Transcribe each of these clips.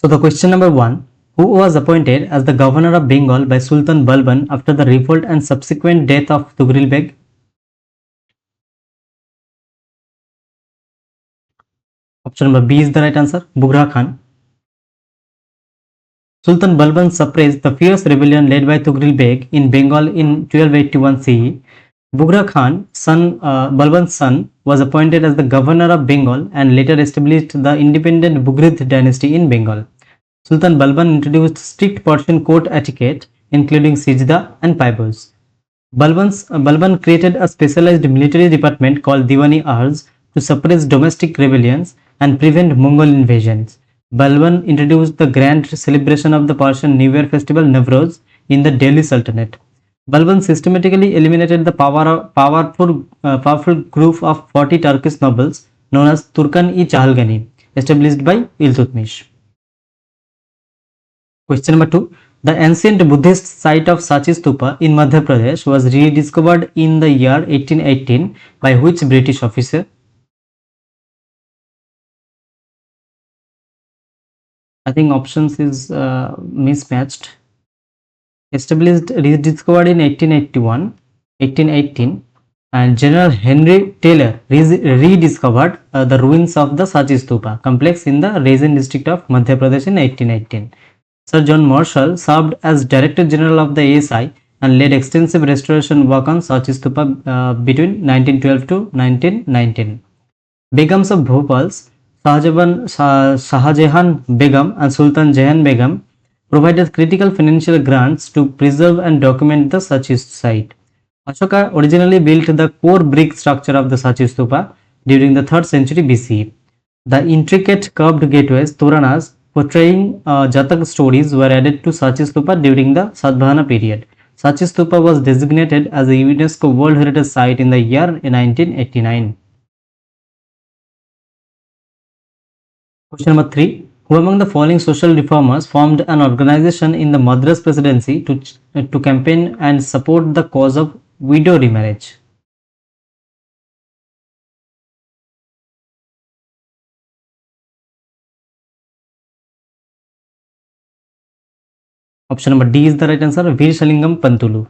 So the question number 1. Who was appointed as the governor of Bengal by Sultan Balban after the revolt and subsequent death of Tughril Beg? Option number B is the right answer, Bughra Khan. Sultan Balban suppressed the fierce rebellion led by Tughril Beg in Bengal in 1281 CE. Bughra Khan, Balban's son, was appointed as the governor of Bengal and later established the independent Bughrid dynasty in Bengal. Sultan Balban introduced strict Persian court etiquette, including sijda and paibos. Balban created a specialized military department called Diwani Arz to suppress domestic rebellions and prevent Mongol invasions. Balban introduced the grand celebration of the Persian New Year festival Navroz in the Delhi Sultanate. Balban systematically eliminated the powerful group of 40 Turkish nobles known as Turkan-i-Chahalgani, established by Iltutmish. Question number 2. The ancient Buddhist site of Ssc Stupa in Madhya Pradesh was rediscovered in the year 1818 by which British officer? I think options is mismatched. Rediscovered in 1818, and General Henry Taylor rediscovered the ruins of the Ssc Stupa complex in the Raisin district of Madhya Pradesh in 1818. Sir John Marshall served as Director General of the ASI and led extensive restoration work on Ssc Stupa between 1912 to 1919. Begums of Bhopal's Shahjahan Begum and Sultan Jahan Begum provided critical financial grants to preserve and document the Ssc site. Ashoka originally built the core brick structure of the Ssc Stupa during the 3rd century BCE. The intricate curved gateways, Toranas, portraying Jatak stories were added to Ssc Stupa during the Satavahana period. Ssc Stupa was designated as a UNESCO World Heritage Site in the year 1989. Question number 3. Who among the following social reformers formed an organization in the Madras Presidency to campaign and support the cause of widow remarriage? Option number D is the right answer, Veershalingam Pantulu.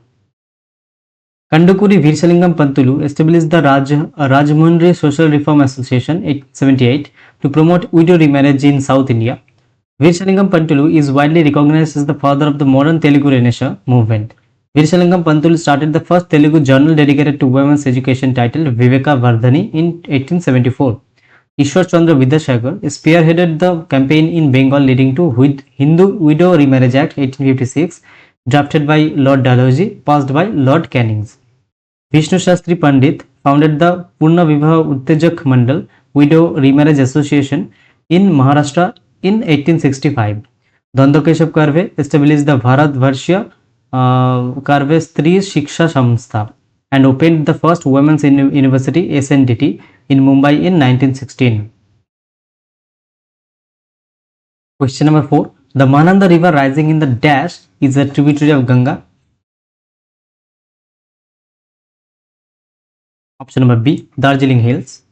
Kandukuri Veershalingam Pantulu established the Rajahmundry Social Reform Association 1878 to promote widow remarriage in South India. Veershalingam Pantulu is widely recognized as the father of the modern Telugu Renaissance movement. Veershalingam Pantulu started the first Telugu journal dedicated to women's education titled Viveka Vardhani in 1874. Ishwar Chandra Vidyasagar spearheaded the campaign in Bengal leading to Hindu Widow Remarriage Act 1856 drafted by Lord Dalhousie, passed by Lord Cannings. Vishnu Shastri Pandit founded the Purna Vivaha Uttejak Mandal Widow Remarriage Association in Maharashtra in 1865. Dandakeshav Karve established the Bharat Varshya Karve Stri Shiksha Samstha and opened the first women's university SNDT in Mumbai in 1916. Question number 4. The Mahananda river rising in the dash is a tributary of Ganga. Option number B, Darjeeling Hills.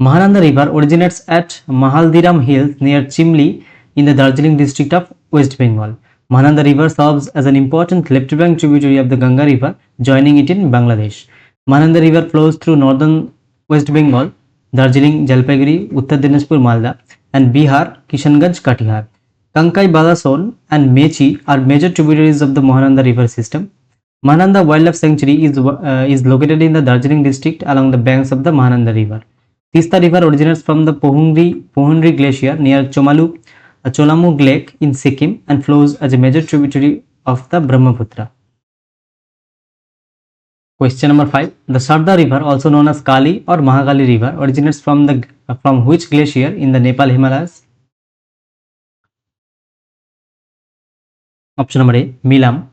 Mahananda river originates at Mahaldiram Hills near Chimli in the Darjeeling district of West Bengal. Mahananda river serves as an important left bank tributary of the Ganga river, joining it in Bangladesh. Mahananda river flows through northern West Bengal, Darjeeling, Jalpaiguri, Uttar Dinajpur, Malda, and Bihar, Kishanganj, Katihar. Kankai, Balason, and Mechi are major tributaries of the Mahananda river system. Mahananda Wildlife Sanctuary is located in the Darjeeling district along the banks of the Mahananda river. Tista river originates from the Pohunri glacier near Cholamug Lake in Sikkim and flows as a major tributary of the Brahmaputra. Question number 5. The Sharda river, also known as Kali or Mahakali river, originates from which glacier in the Nepal Himalayas? Option number A, Milam.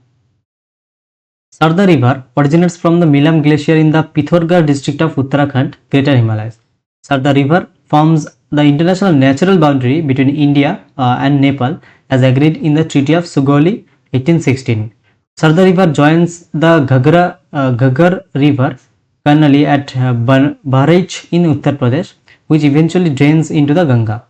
Sharda river originates from the Milam glacier in the Pithoragarh district of Uttarakhand, Greater Himalayas. Sharda river forms the international natural boundary between India and Nepal as agreed in the Treaty of Sugauli 1816. Sharda river joins the Ghaggar river canally at Bahraich in Uttar Pradesh, which eventually drains into the Ganga.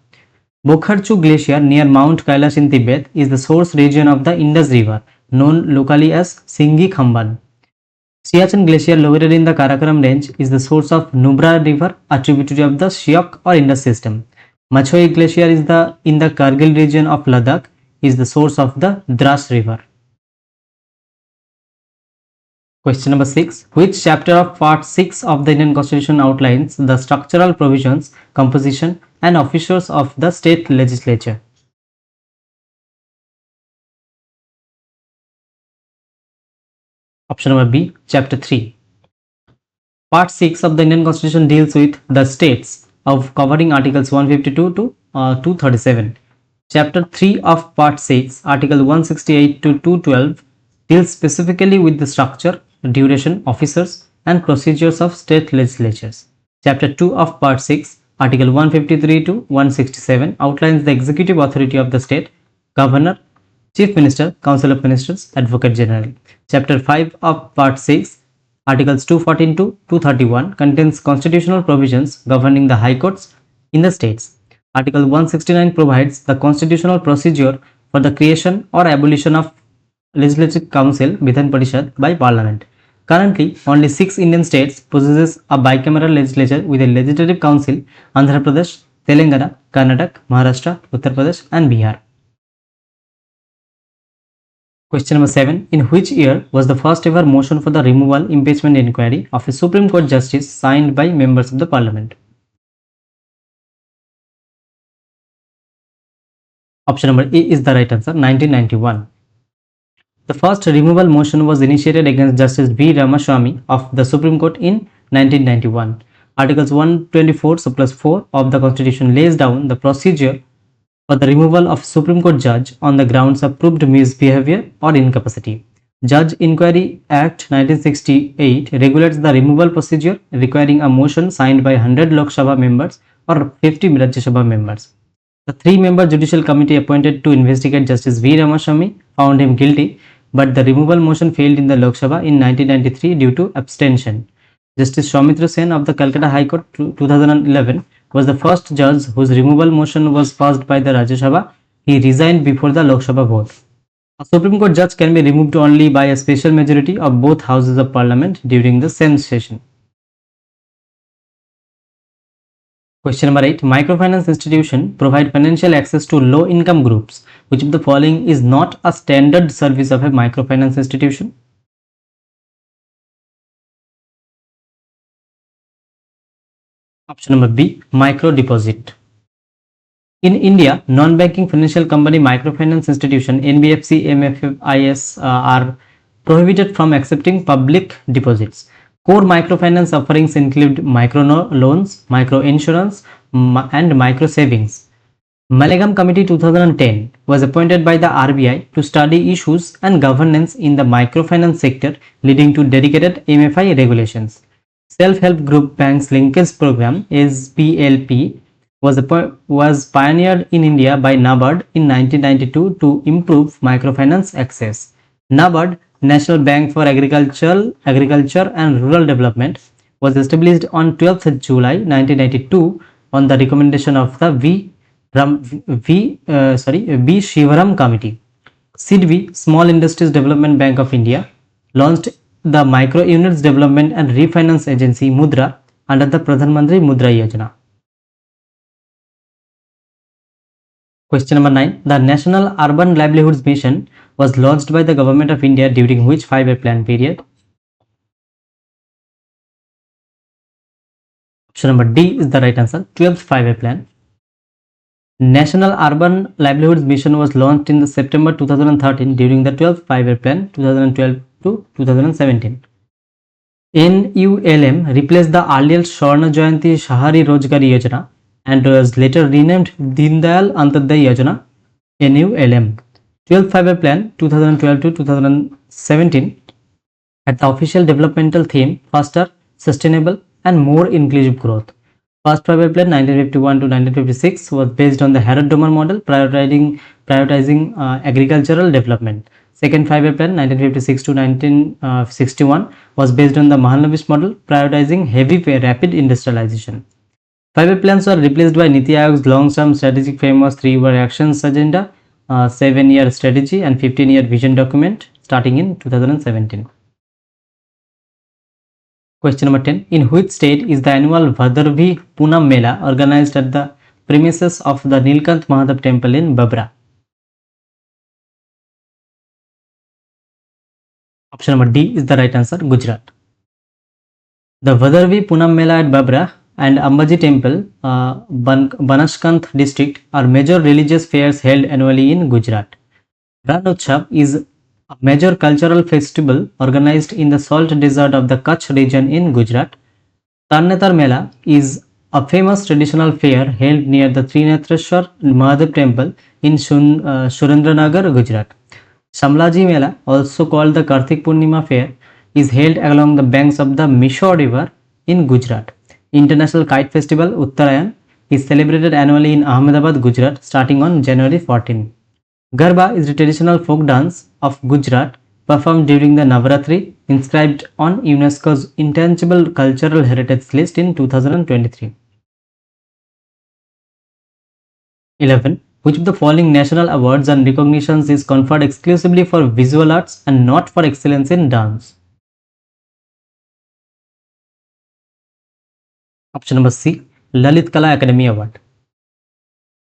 Bokharchu Glacier near Mount Kailash in Tibet is the source region of the Indus River, known locally as Singhi Khamban. Siachen Glacier located in the Karakoram Range is the source of Nubra River, a tributary of the Shyok or Indus system. Machoi Glacier is in the Kargil region of Ladakh is the source of the Dras River. Question number 6. Which chapter of Part 6 of the Indian Constitution outlines the structural provisions, composition and officers of the state legislature? Option number B, Chapter 3. Part 6 of the Indian Constitution deals with the states of covering Articles 152 to 237. Chapter 3 of Part 6, Article 168 to 212 deals specifically with the structure, duration, officers and procedures of state legislatures. Chapter 2 of Part 6, Article 153 to 167 outlines the executive authority of the state, governor, Chief Minister, Council of Ministers, Advocate General. Chapter 5 of Part 6, Articles 214 to 231 contains constitutional provisions governing the high courts in the states. Article 169 provides the constitutional procedure for the creation or abolition of Legislative Council Vidhan Parishad by Parliament. Currently, only 6 Indian states possesses a bicameral legislature with a legislative council: Andhra Pradesh, Telangana, Karnataka, Maharashtra, Uttar Pradesh and Bihar. Question number 7. In which year was the first ever motion for the removal, impeachment inquiry of a Supreme Court justice signed by members of the Parliament? Option number A is the right answer, 1991. The first removal motion was initiated against Justice V. Ramaswamy of the Supreme Court in 1991. Articles 124 plus 4 of the Constitution lays down the procedure for the removal of Supreme Court judge on the grounds of proved misbehavior or incapacity. Judge Inquiry Act 1968 regulates the removal procedure, requiring a motion signed by 100 Lok Sabha members or 50 Rajya Sabha members. The 3-member judicial committee appointed to investigate Justice V. Ramaswamy found him guilty, but the removal motion failed in the Lok Sabha in 1993 due to abstention. Justice Soumitra Sen of the Calcutta High Court 2011 was the first judge whose removal motion was passed by the Rajya Sabha. He resigned before the Lok Sabha vote. A Supreme Court judge can be removed only by a special majority of both houses of parliament during the same session. Question number 8. Microfinance institution provide financial access to low income groups. Which of the following is not a standard service of a microfinance institution? Option number B, micro deposit. In India, non-banking financial company microfinance institution NBFC, MFIs are prohibited from accepting public deposits. Core microfinance offerings include micro loans, micro insurance, and micro savings. Malagam Committee 2010 was appointed by the RBI to study issues and governance in the microfinance sector, leading to dedicated MFI regulations. Self-Help Group Banks Linkage Program (SBLP) was pioneered in India by NABARD in 1992 to improve microfinance access. NABARD, National Bank for Agriculture and Rural Development, was established on 12th July 1992 on the recommendation of the B. Shivaram Committee. SIDBI, Small Industries Development Bank of India, launched the Micro Units Development and Refinance Agency Mudra under the Pradhan Mantri Mudra Yojana. Question number 9. The National Urban Livelihoods Mission was launched by the Government of India during which 5-year plan period? Option number D is the right answer, 12th 5-year plan. National Urban Livelihoods Mission was launched in September 2013 during the 12th 5-year plan 2012 to 2017. NULM replaced the earlier Swarna Jayanti Shahari Rozgari Yojana and was later renamed Deen Dayal Antyodaya Yojana, NULM. 12th 5-year plan 2012 to 2017 had the official developmental theme faster, sustainable and more inclusive growth. First 5-year plan 1951 to 1956 was based on the Harrod-Domar model, prioritizing agricultural development. Second 5-year plan 1956 to 1961 was based on the Mahalanobis model, prioritizing heavy rapid industrialization. 5-year plans were replaced by Niti Aayog's long-term strategic framework, 3-year actions agenda, 7-year strategy and 15-year vision document starting in 2017. Question number 10. In which state is the annual Bhadarvi Punam Mela organized at the premises of the Nilkanth Mahadev temple in Babra? Option number D is the right answer, Gujarat. The Bhadarvi Punam Mela at Babra and Ambaji temple, Banaskant district are major religious fairs held annually in Gujarat. Ran Utsav is a major cultural festival organized in the salt desert of the Kutch region in Gujarat. Tarnetar Mela is a famous traditional fair held near the Trinethreshwar Mahadev temple in Surendranagar, Gujarat. Shamlaji Mela, also called the Kartik Purnima fair, is held along the banks of the Mishor river in Gujarat. International Kite Festival Uttarayan is celebrated annually in Ahmedabad, Gujarat starting on January 14. Garba is the traditional folk dance of Gujarat performed during the Navaratri, inscribed on UNESCO's Intangible Cultural Heritage list in 2023. 11. Which of the following national awards and recognitions is conferred exclusively for visual arts and not for excellence in dance? Option number C, Lalit Kala Academy Award.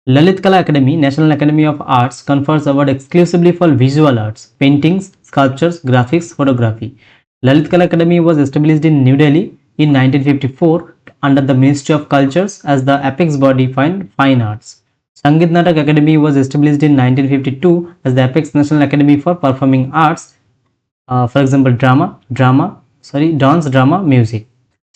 Lalit Kala Academy, National Academy of Arts, confers award exclusively for visual arts, paintings, sculptures, graphics, photography. Lalit Kala Academy was established in New Delhi in 1954 under the Ministry of Cultures as the apex body for fine arts. Sangeet Natak Academy was established in 1952 as the apex National Academy for Performing Arts, for example, dance, drama, music.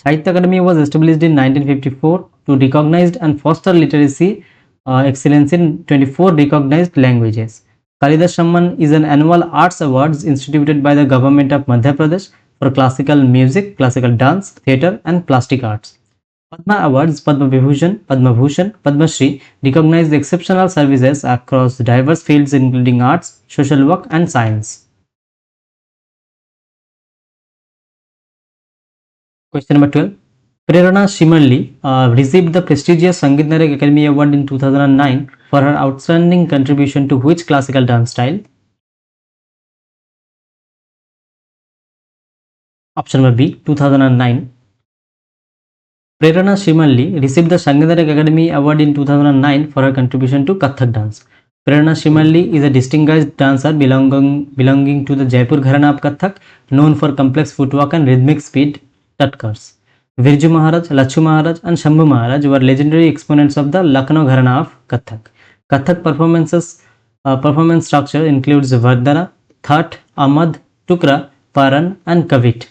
Sahitya Academy was established in 1954 to recognize and foster literacy excellence in 24 recognized languages. Kalidas Samman is an annual arts awards instituted by the government of Madhya Pradesh for classical music, classical dance, theatre and plastic arts. Padma Awards, Padma Vibhushan, Padma Bhushan, Padma Shri recognize the exceptional services across diverse fields including arts, social work and science. Question number 12. Prerana Shimerli received the prestigious Sangeet Natak Academy Award in 2009 for her outstanding contribution to which classical dance style? Option number B, 2009. Prerana Shimerli received the Sangeet Natak Academy Award in 2009 for her contribution to Kathak dance. Prerana Shimerli is a distinguished dancer belonging to the Jaipur Gharana of Kathak, known for complex footwork and rhythmic speed tatkars. Virju Maharaj, Lachu Maharaj and Shambhu Maharaj were legendary exponents of the Lucknow Gharana of Kathak. Kathak performance structure includes Vardhana, That, Amad, Tukra, Paran and Kavit.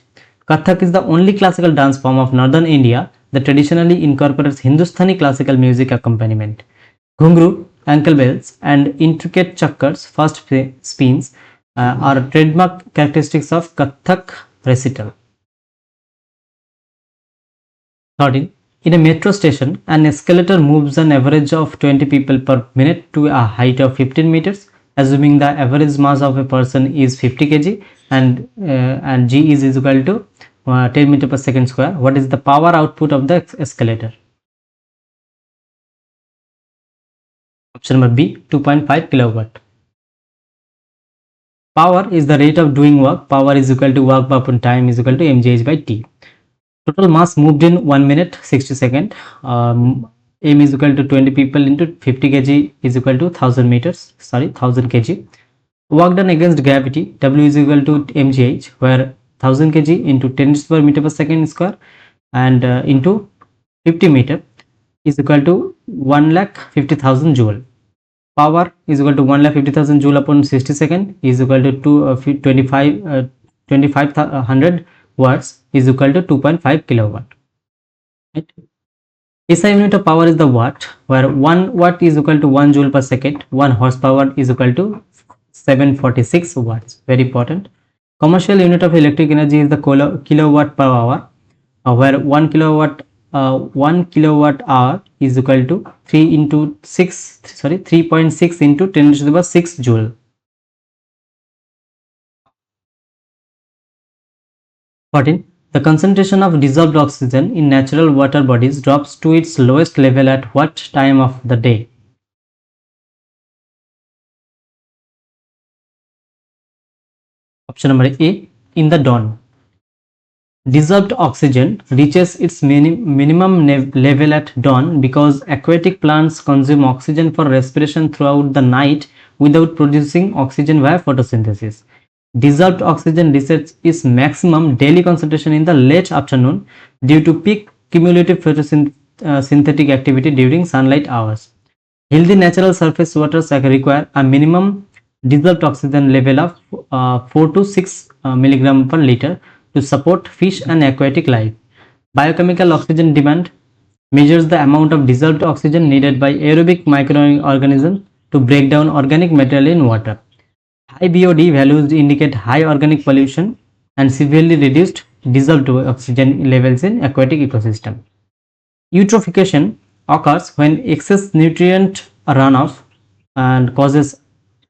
Kathak is the only classical dance form of northern India that traditionally incorporates Hindustani classical music accompaniment. Ghungru, ankle bells and intricate chakkars, fast spins are trademark characteristics of Kathak recital. 13. In a metro station, an escalator moves an average of 20 people per minute to a height of 15 meters. Assuming the average mass of a person is 50 kg and g is equal to 10 meter per second square, what is the power output of the escalator? Option number B, 2.5 kilowatt. Power is the rate of doing work. Power is equal to work upon time is equal to mgh by t. Total mass moved in 1 minute 60 seconds. M is equal to 20 people into 50 kg is equal to 1000 kg. Work done against gravity, W is equal to mgh, where 1000 kg into 10 per meter per second square and into 50 meter is equal to 1,50,000 joule. Power is equal to 1,50,000 joule upon 60 second is equal to 2500 watts is equal to 2.5 kilowatt. Right? SI unit of power is the watt, where 1 watt is equal to 1 joule per second, 1 horsepower is equal to 746 watts. Very important. Commercial unit of electric energy is the kilowatt per hour, where 1 kilowatt hour is equal to 3.6 into 10 to the power 6 joule. 14. The concentration of dissolved oxygen in natural water bodies drops to its lowest level at what time of the day? Option number A, in the dawn. Dissolved oxygen reaches its minimum level at dawn because aquatic plants consume oxygen for respiration throughout the night without producing oxygen via photosynthesis. Dissolved oxygen reaches its maximum daily concentration in the late afternoon due to peak cumulative photosynthetic activity during sunlight hours. Healthy natural surface waters require a minimum dissolved oxygen level of 4 to 6 milligram per liter to support fish and aquatic life. Biochemical oxygen demand measures the amount of dissolved oxygen needed by aerobic microorganisms to break down organic material in water. High BOD values indicate high organic pollution and severely reduced dissolved oxygen levels in aquatic ecosystem. Eutrophication occurs when excess nutrient runoff and causes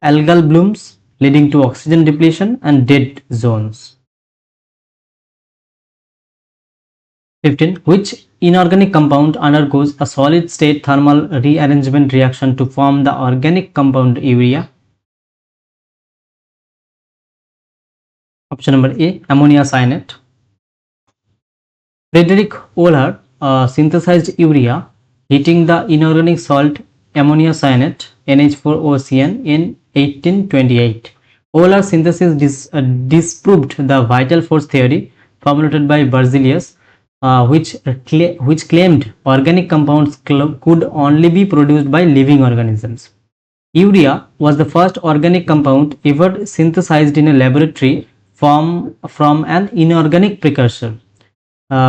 algal blooms leading to oxygen depletion and dead zones. 15. Which inorganic compound undergoes a solid state thermal rearrangement reaction to form the organic compound urea? Option number A, ammonia cyanate. Frederick Wohler synthesized urea, heating the inorganic salt ammonia cyanate NH4OCN in 1828. Wohler's synthesis disproved the vital force theory formulated by Berzelius, which claimed organic compounds could only be produced by living organisms. Urea was the first organic compound ever synthesized in a laboratory from an inorganic precursor.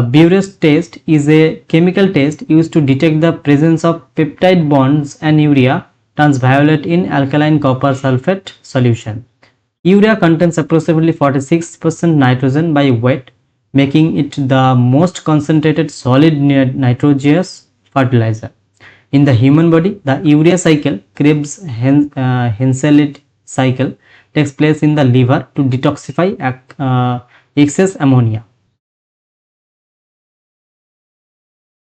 Bure's test is a chemical test used to detect the presence of peptide bonds and urea turns violet in alkaline copper sulfate solution. Urea contains approximately 46% nitrogen by weight, making it the most concentrated solid nitrogenous fertilizer. In the human body, the urea cycle, Krebs-Henseleit cycle, takes place in the liver to detoxify excess ammonia.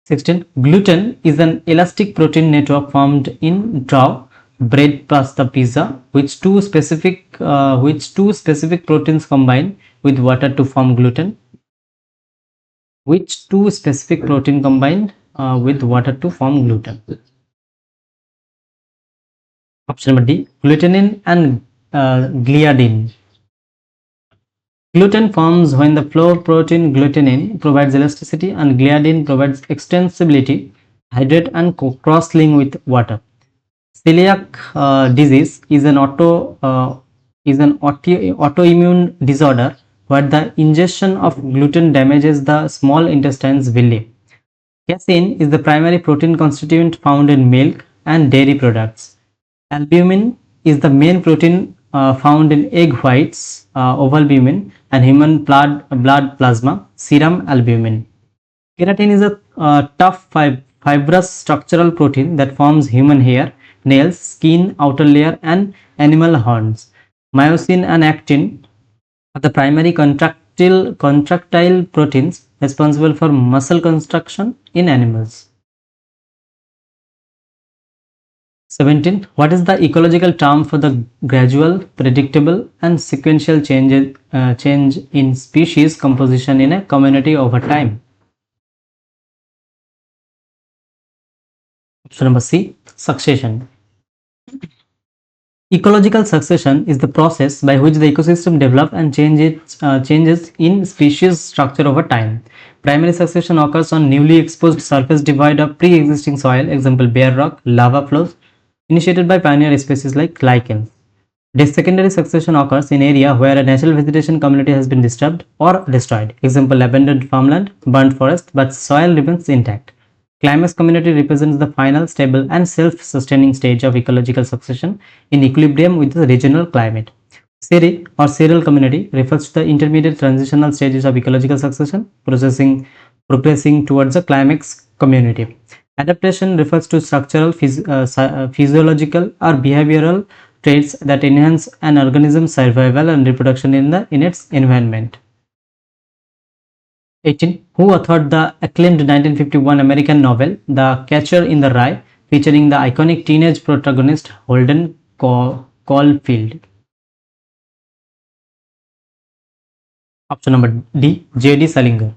16. Gluten is an elastic protein network formed in dough, bread, pasta, pizza, which two specific proteins combine with water to form gluten. Which two specific protein combine with water to form gluten? Option number D, glutenin and gliadin. Gluten forms when the flour protein glutenin provides elasticity and gliadin provides extensibility, hydrate and cross-link with water. Celiac disease is an autoimmune disorder where the ingestion of gluten damages the small intestine's villi. Casein is the primary protein constituent found in milk and dairy products. Albumin is the main protein found in egg whites, ovalbumin, and human blood plasma, serum albumin. Keratin is a tough fibrous structural protein that forms human hair, nails, skin, outer layer, and animal horns. Myosin and actin are the primary contractile proteins responsible for muscle construction in animals. 17. What is the ecological term for the gradual, predictable, and sequential change in species composition in a community over time? Option number C, succession. Ecological succession is the process by which the ecosystem develops and changes in species structure over time. Primary succession occurs on newly exposed surface devoid of pre-existing soil, example bare rock, lava flows, initiated by pioneer species like lichens. Secondary succession occurs in area where a natural vegetation community has been disturbed or destroyed, example abandoned farmland, burnt forest, but soil remains intact. Climax community represents the final, stable, and self-sustaining stage of ecological succession in equilibrium with the regional climate. Seri or serial community refers to the intermediate transitional stages of ecological succession, progressing towards a climax community. Adaptation refers to structural, physiological, or behavioral traits that enhance an organism's survival and reproduction in its environment. 18. Who authored the acclaimed 1951 American novel The Catcher in the Rye, featuring the iconic teenage protagonist Holden Caulfield? Option number D. J.D. Salinger.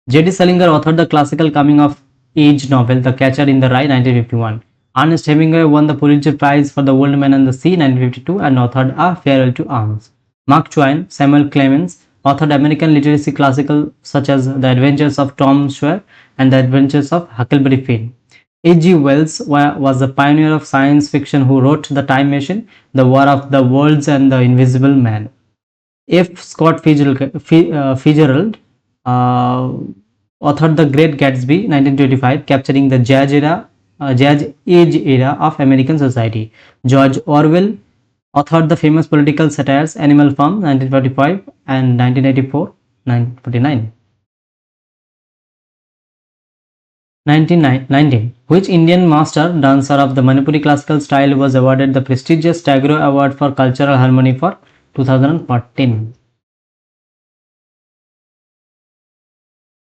J.D. Salinger authored the classical coming-of-age novel The Catcher in the Rye 1951. Ernest Hemingway won the Pulitzer Prize for The Old Man and the Sea 1952 and authored A Farewell to Arms. Mark Twain, Samuel Clemens authored American literacy classics such as The Adventures of Tom Sawyer and The Adventures of Huckleberry Finn. H.G. Wells was a pioneer of science fiction who wrote The Time Machine, The War of the Worlds and The Invisible Man. F. Scott Fitzgerald authored The Great Gatsby 1925, capturing the jazz age era of American society. George Orwell authored the famous political satires Animal Farm 1945 and 1984 949. 1919. Which Indian master dancer of the Manipuri classical style was awarded the prestigious Tagore Award for Cultural Harmony for 2014?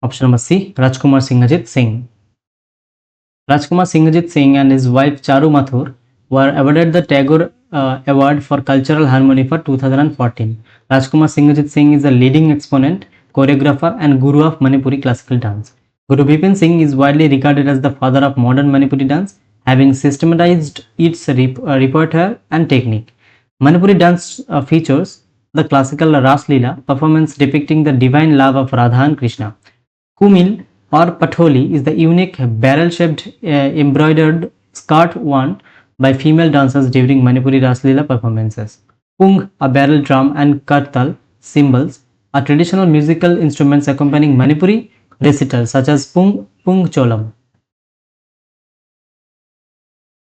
Option number C. Rajkumar Singhajit Singh. Rajkumar Singhajit Singh and his wife Charu Mathur were awarded the Tagore Award for Cultural Harmony for 2014. Rajkumar Singhajit Singh is a leading exponent, choreographer and guru of Manipuri classical dance. Guru Bipin Singh is widely regarded as the father of modern Manipuri dance, having systematized its repertoire and technique. Manipuri dance features the classical Ras Leela performance depicting the divine love of Radha and Krishna. Kumil or Patholi is the unique barrel-shaped embroidered skirt worn by female dancers during Manipuri Ras Leela performances. Pung, a barrel drum, and Kartal cymbals are traditional musical instruments accompanying Manipuri recitals such as Pung Cholam.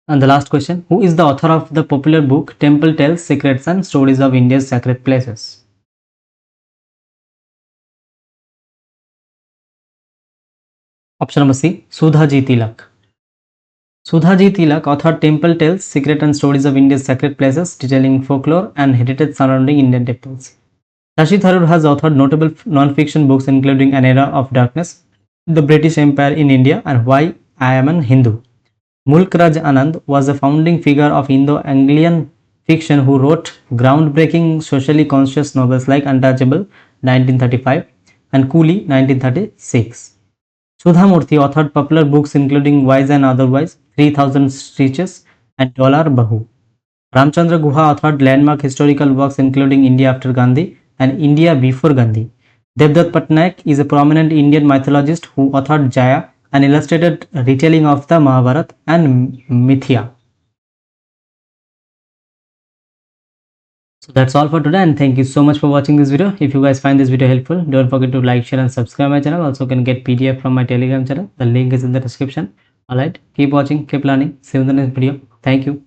And the last question, who is the author of the popular book Temple Tales, Secrets and Stories of India's Sacred Places? Option number C, Sudha Ji Tilak. Sudha Ji Tilak authored Temple Tales, Secrets and Stories of India's Sacred Places, detailing folklore and heritage surrounding Indian temples. Shashi Tharoor has authored notable non-fiction books including An Era of Darkness, The British Empire in India, and Why I Am an Hindu. Mulk Raj Anand was a founding figure of Indo-Anglian fiction who wrote groundbreaking socially conscious novels like Untouchable 1935 and Coolie 1936. Sudha Murthy authored popular books including Wise and Otherwise, 3000 Stitches, and Dollar Bahu. Ramchandra Guha authored landmark historical works including India After Gandhi and India Before Gandhi. Devdutt Patnaik is a prominent Indian mythologist who authored Jaya, an illustrated retelling of the Mahabharata and Mithya. So that's all for today, and thank you so much for watching this video. If you guys find this video helpful, don't forget to like, share and subscribe my channel. Also can get PDF from my Telegram channel. The link is in the description. Alright, keep watching, keep learning. See you in the next video. Thank you.